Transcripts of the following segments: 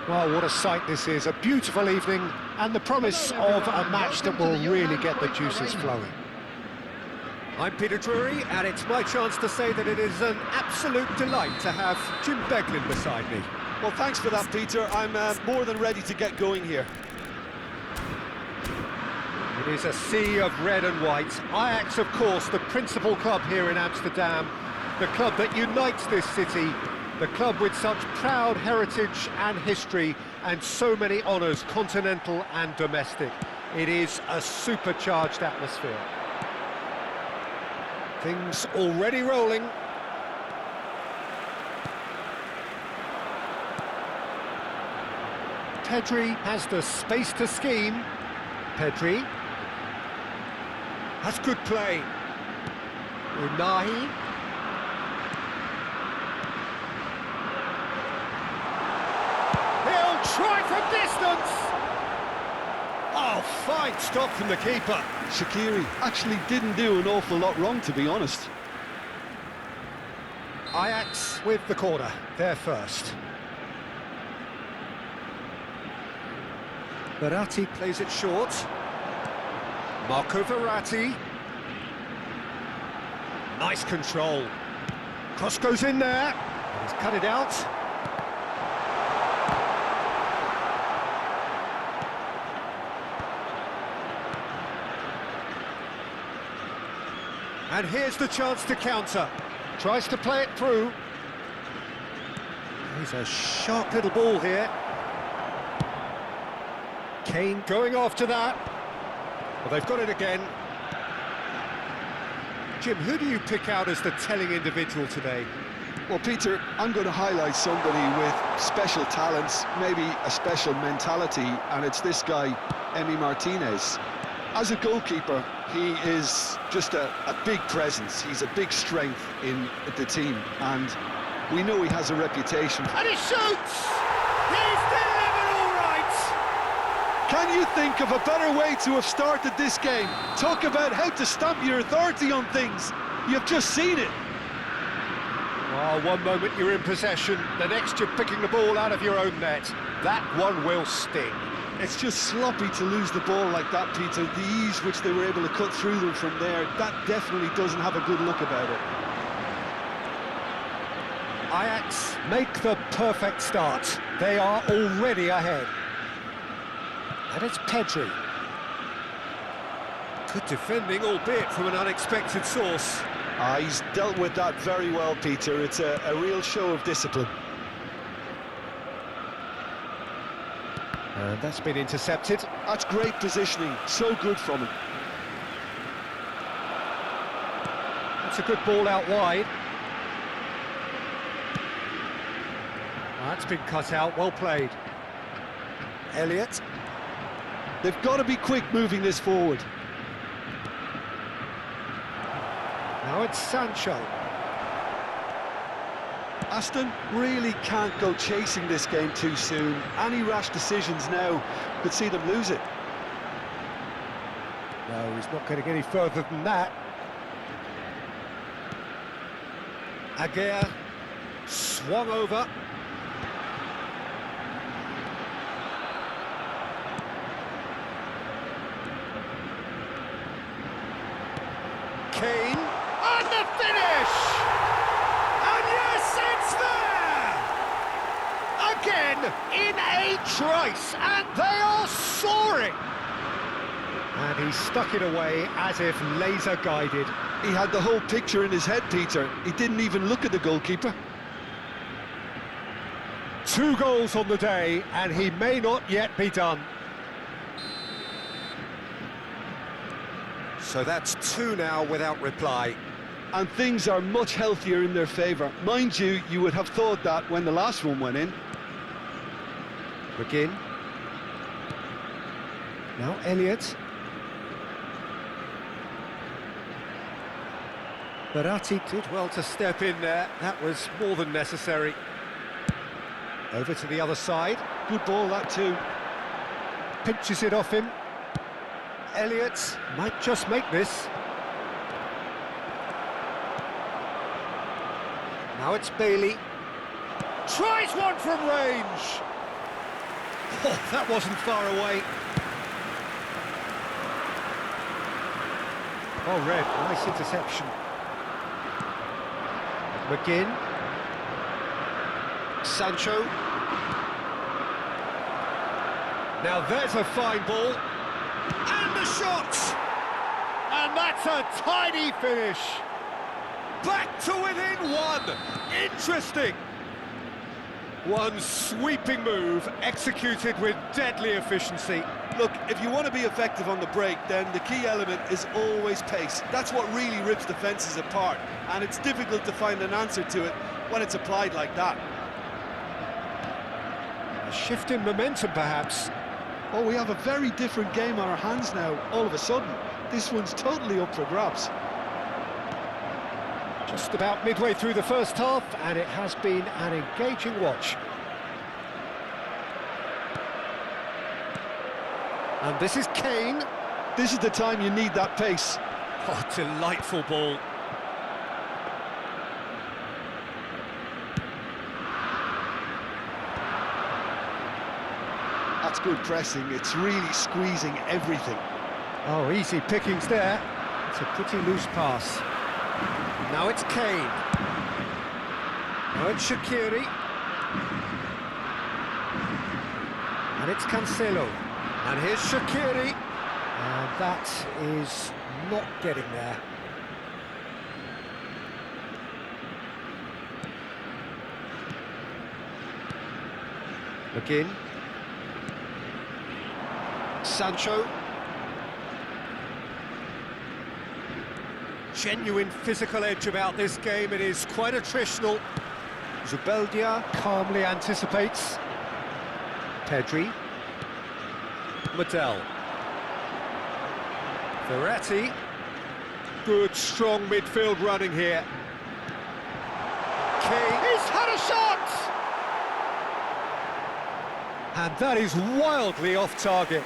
Well, what a sight this is. A beautiful evening and the promise of a match that will really get the juices flowing. I'm Peter Drury, and it's my chance to say that it is an absolute delight to have Jim Beglin beside me. Well, thanks for that, Peter. I'm more than ready to get going here. It is a sea of red and white. Ajax, of course, the principal club here in Amsterdam, the club that unites this city, the club with such proud heritage and history and so many honours, continental and domestic. It is a supercharged atmosphere. Things already rolling. Pedri has the space to scheme. Pedri. That's good play. Unahi. He'll try from distance. Oh, fine stop from the keeper. Shaqiri actually didn't do an awful lot wrong, to be honest. Ajax with the corner, they're first. Verratti Plays it short. Marco Verratti. Nice control. Cross goes in there. He's cut it out. And here's the chance to counter. Tries to play it through. He's a sharp little ball here. Kane going after that. Well, they've got it again. Jim, who do you pick out as the telling individual today? Well, Peter, I'm going to highlight somebody with special talents, maybe a special mentality, and it's this guy, Emi Martinez. As a goalkeeper, he is just a big presence. He's a big strength in the team, and we know he has a reputation. And he shoots! He's delivered all right! Can you think of a better way to have started this game? Talk about how to stamp your authority on things. You've just seen it. Well, one moment you're in possession, the next you're picking the ball out of your own net. That one will sting. It's just sloppy to lose the ball like that, Peter. The ease which they were able to cut through them from there, that definitely doesn't have a good look about it. Ajax make the perfect start. They are already ahead. And it's Pedri. Good defending, albeit from an unexpected source. He's dealt with that very well, Peter. It's a real show of discipline. And that's been intercepted. That's great positioning. So good from him. That's a good ball out wide. That's been cut out, well played. Elliott. They've got to be quick moving this forward. Now it's Sancho. Aston really can't go chasing this game too soon. Any rash decisions now could see them lose it. No, he's not getting any further than that. Aguirre swung over. Kane, and the finish! And yes, it's there! Again, in a trice, and they are soaring! And he stuck it away as if laser-guided. He had the whole picture in his head, Peter. He didn't even look at the goalkeeper. 2 goals on the day, and he may not yet be done. So that's 2 now without reply. And things are much healthier in their favour. Mind you, you would have thought that when the last one went in. McGinn. Now Elliott. Verratti did well to step in there. That was more than necessary. Over to the other side. Good ball, that too. Pinches it off him. Elliott might just make this. Now it's Bailey. Tries one from range. Oh, that wasn't far away. Oh, Red, nice interception. McGinn. Sancho. Now there's a fine ball. And the shot! And that's a tidy finish. Back to within one. Interesting. One sweeping move, executed with deadly efficiency. Look, if you want to be effective on the break, then the key element is always pace. That's what really rips defences apart, and it's difficult to find an answer to it when it's applied like that. A shift in momentum, perhaps. Oh, we have a very different game on our hands now, all of a sudden. This one's totally up for grabs. Just about midway through the first half, and it has been an engaging watch. And this is Kane. This is the time you need that pace. Oh, delightful ball. That's good pressing. It's really squeezing everything. Oh, easy pickings there. It's a pretty loose pass. Now it's Kane. Now it's Shaqiri. And it's Cancelo. And here's Shaqiri. And that is not getting there. McGinn. Sancho. Genuine physical edge about this game. It is quite attritional. Zubeldia calmly anticipates. Pedri. Medel. Verratti. Good, strong midfield running here. Kane. He's had a shot! And that is wildly off target.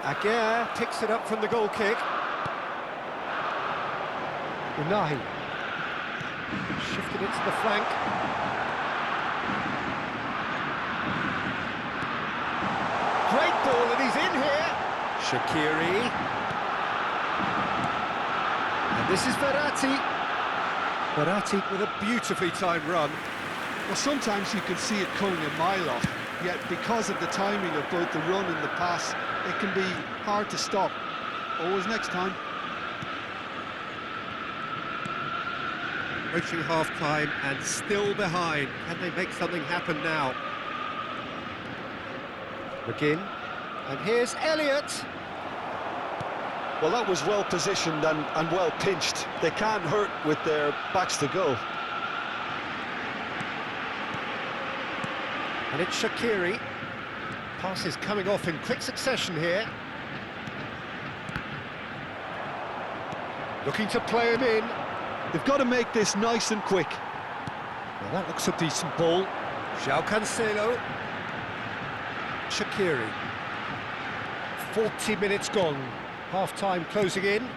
Aguirre picks it up from the goal kick. Unahi. Shifted it to the flank. Great ball, and he's in here. Shaqiri. And this is Verratti. Verratti with a beautifully timed run. Well, sometimes you can see it coming a mile off, yet because of the timing of both the run and the pass, it can be hard to stop. Always next time. Approaching half-time and still behind. Can they make something happen now? McGinn. And here's Elliott. Well, that was well positioned and well pinched. They can't hurt with their backs to go. And it's Shaqiri. Passes coming off in quick succession here. Looking to play him in. They've got to make this nice and quick. Well, that looks a decent ball. João Cancelo. Shaqiri. 40 minutes gone. Half-time closing in.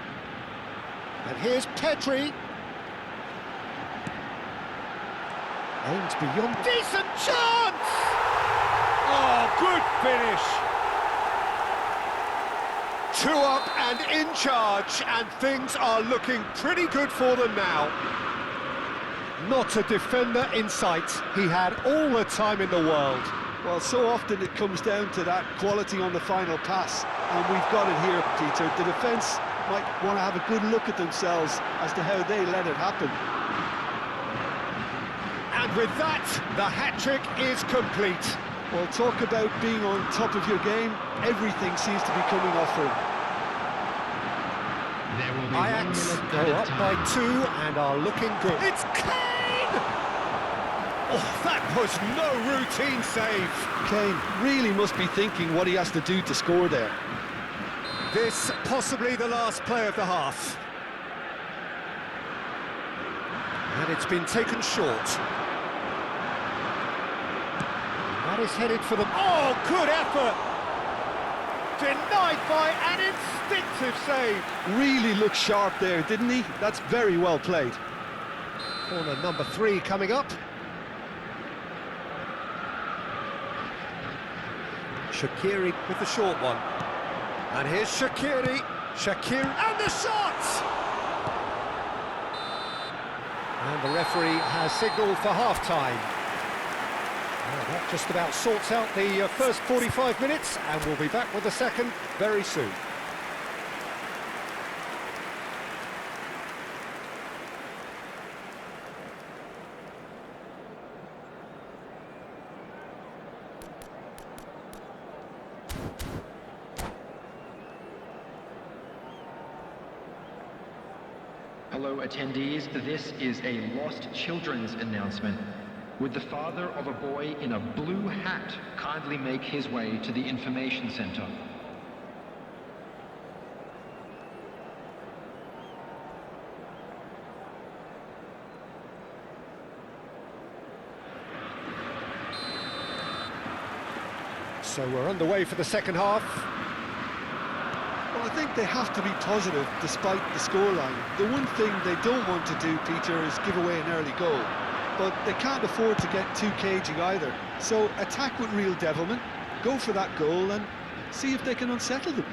And here's Pedri. Aimed beyond. Decent chance! Oh, good finish! 2 up and in charge, and things are looking pretty good for them now. Not a defender in sight. He had all the time in the world. Well, so often it comes down to that quality on the final pass, and we've got it here, Peter. The defence might want to have a good look at themselves as to how they let it happen. And with that, the hat-trick is complete. Well, talk about being on top of your game. Everything seems to be coming off for him. Ajax go up by 2 and are looking good. It's Kane! Oh, that was no routine save. Kane really must be thinking what he has to do to score there. This possibly the last play of the half. And it's been taken short. That is headed for the... Oh, good effort! Denied by an instinctive save. Really looked sharp there, didn't he? That's very well played. Corner number 3 coming up. Shaqiri with the short one. And here's Shaqiri. Shaqiri, and the shot! And the referee has signalled for half-time. Well, that just about sorts out the first 45 minutes, and we'll be back with the second very soon. Hello attendees, this is a lost children's announcement. Would the father of a boy in a blue hat kindly make his way to the information center? So we're underway for the second half. Well, I think they have to be positive despite the scoreline. The one thing they don't want to do, Peter, is give away an early goal. But they can't afford to get too cagey either. So attack with real devilment, go for that goal and see if they can unsettle them.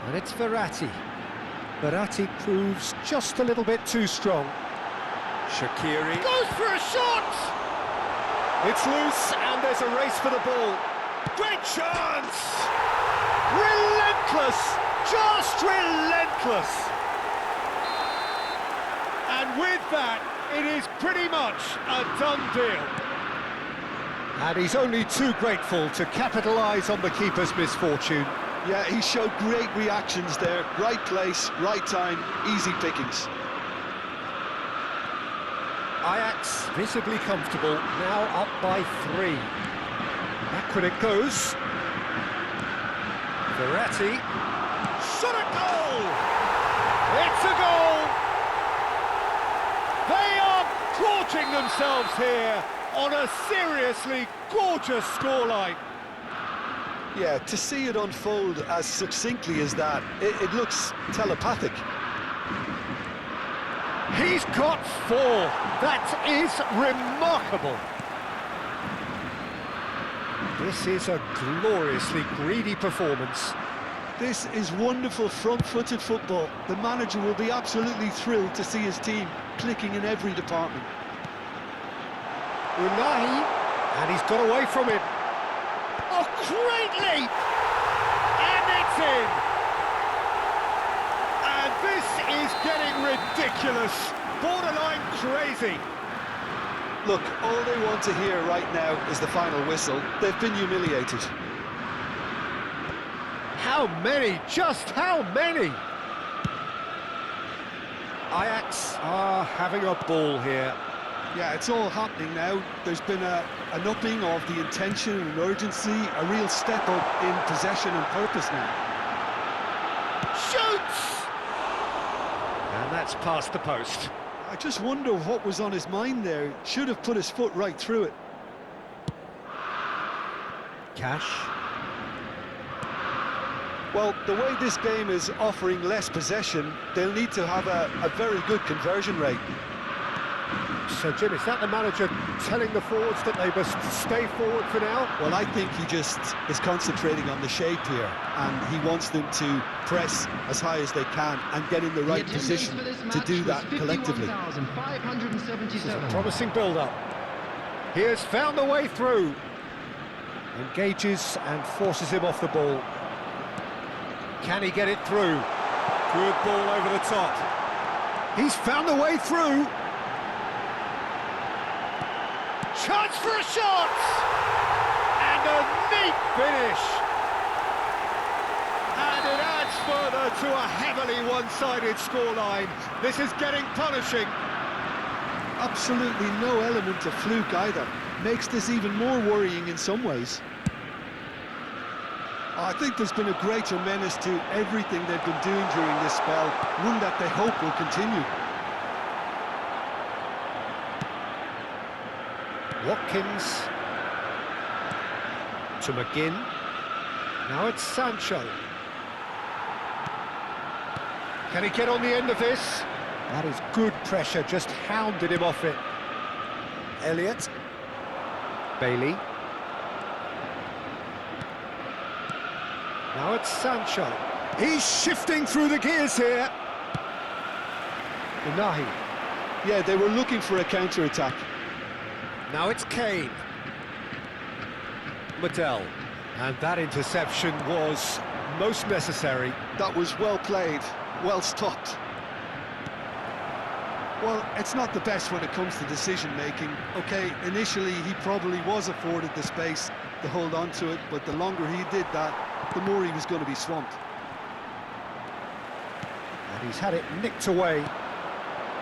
And it's Verratti. Verratti proves just a little bit too strong. Shaqiri goes for a shot! It's loose, and there's a race for the ball. Great chance! Relentless! Just relentless! And with that, it is pretty much a done deal. And he's only too grateful to capitalise on the keeper's misfortune. Yeah, he showed great reactions there. Right place, right time, easy pickings. Ajax visibly comfortable, now up by 3. Back it goes. Verratti. Shot a goal! It's a goal! They are gorging themselves here on a seriously gorgeous scoreline. Yeah, to see it unfold as succinctly as that, it looks telepathic. He's got 4. That is remarkable. This is a gloriously greedy performance. This is wonderful front-footed football. The manager will be absolutely thrilled to see his team clicking in every department. Unai, and he's got away from him. A great leap! And it's in! And this is getting ridiculous, borderline crazy. Look, all they want to hear right now is the final whistle. They've been humiliated. How many? Just how many? Ajax are having a ball here. Yeah, it's all happening now. There's been an upping of the intention and urgency, a real step up in possession and purpose now. Shoots! And that's past the post. I just wonder what was on his mind there. Should have put his foot right through it. Cash. Well, the way this game is offering less possession, they'll need to have a very good conversion rate. So, Jim, is that the manager telling the forwards that they must stay forward for now? Well, I think he just is concentrating on the shape here, and he wants them to press as high as they can and get in the right position to do that collectively. This is a promising build-up. He has found the way through. Engages and forces him off the ball. Can he get it through? Good ball over the top. He's found the way through. Chance for a shot! And a neat finish! And it adds further to a heavily one-sided scoreline. This is getting punishing. Absolutely no element of fluke either. Makes this even more worrying in some ways. I think there's been a greater menace to everything they've been doing during this spell, one that they hope will continue. Watkins to McGinn. Now it's Sancho. Can he get on the end of this? That is good pressure, just hounded him off it. Elliott. Bailey. Now it's Sancho. He's shifting through the gears here. Unahi. Yeah, they were looking for a counter-attack. Now it's Kane. Medell. And that interception was most necessary. That was well played, well stopped. Well, it's not the best when it comes to decision-making. Okay, initially he probably was afforded the space to hold on to it, but the longer he did that, the more he was going to be swamped. And he's had it nicked away.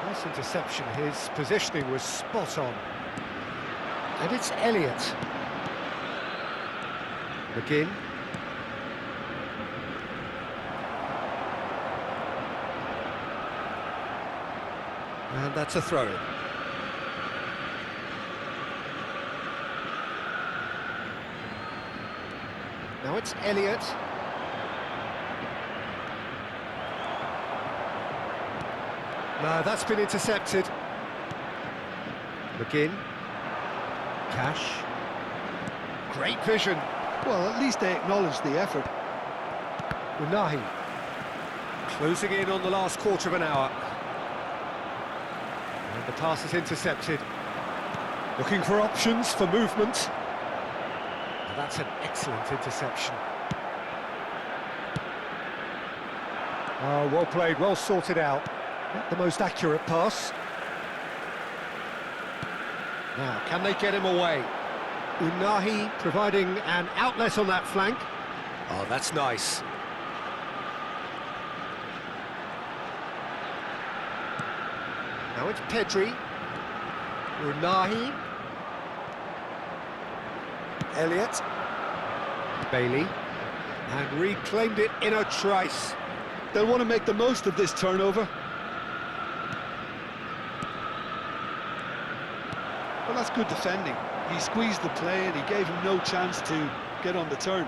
Nice interception, his positioning was spot on. And it's Elliott. McGinn. And that's a throw-in. Now it's Elliott. No, that's been intercepted. McGinn. Cash. Great vision. Well, at least they acknowledged the effort. Unahi. Closing in on the last quarter of an hour. And the pass is intercepted. Looking for options for movement. And that's an excellent interception. Oh, well played, well sorted out. Not the most accurate pass. Now, can they get him away? Unahi providing an outlet on that flank. Oh, that's nice. Now it's Pedri. Unahi. Elliott. Bailey. And reclaimed it in a trice. They'll want to make the most of this turnover. Well, that's good defending. He squeezed the play and he gave him no chance to get on the turn.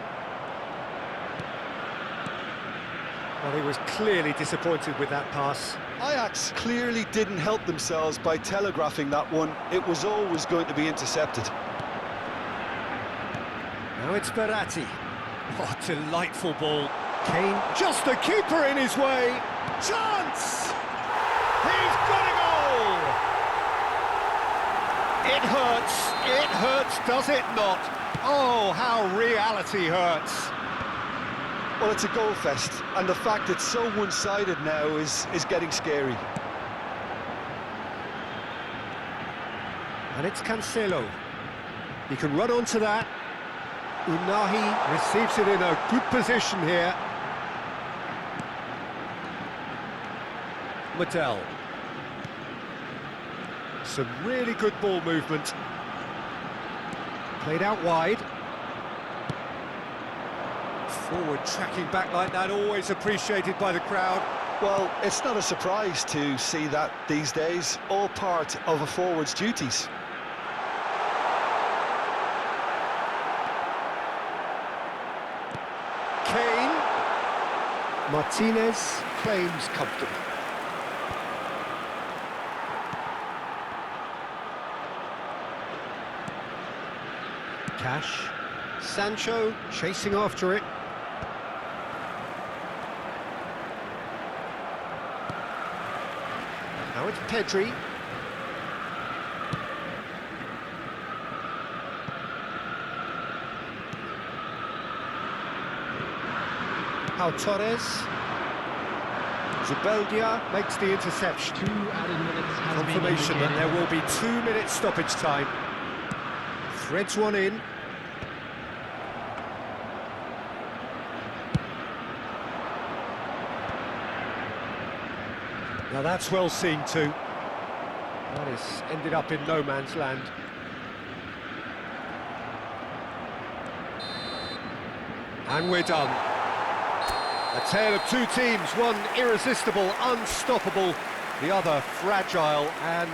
Well, he was clearly disappointed with that pass. Ajax clearly didn't help themselves by telegraphing that one. It was always going to be intercepted. Now it's Verratti. What a delightful ball. Kane, just the keeper in his way. Chance! He's got a goal! It hurts, does it not? Oh, how reality hurts. Well, it's a goal fest, and the fact it's so one-sided now is getting scary. And it's Cancelo. He can run onto that. Unahi receives it in a good position here. Medell. Some really good ball movement. Played out wide. Forward tracking back like that, always appreciated by the crowd. Well, it's not a surprise to see that these days, all part of a forward's duties. Kane. Martinez claims comfortable. Cash. Sancho chasing after it. Now it's Pedri. Pau Torres. Zubeldia makes the interception. 2 added minutes has Confirmation been that there will be 2 minutes stoppage time. Threads one in. Now that's well seen too. That has ended up in no man's land. And we're done. A tale of two teams, one irresistible, unstoppable, the other fragile and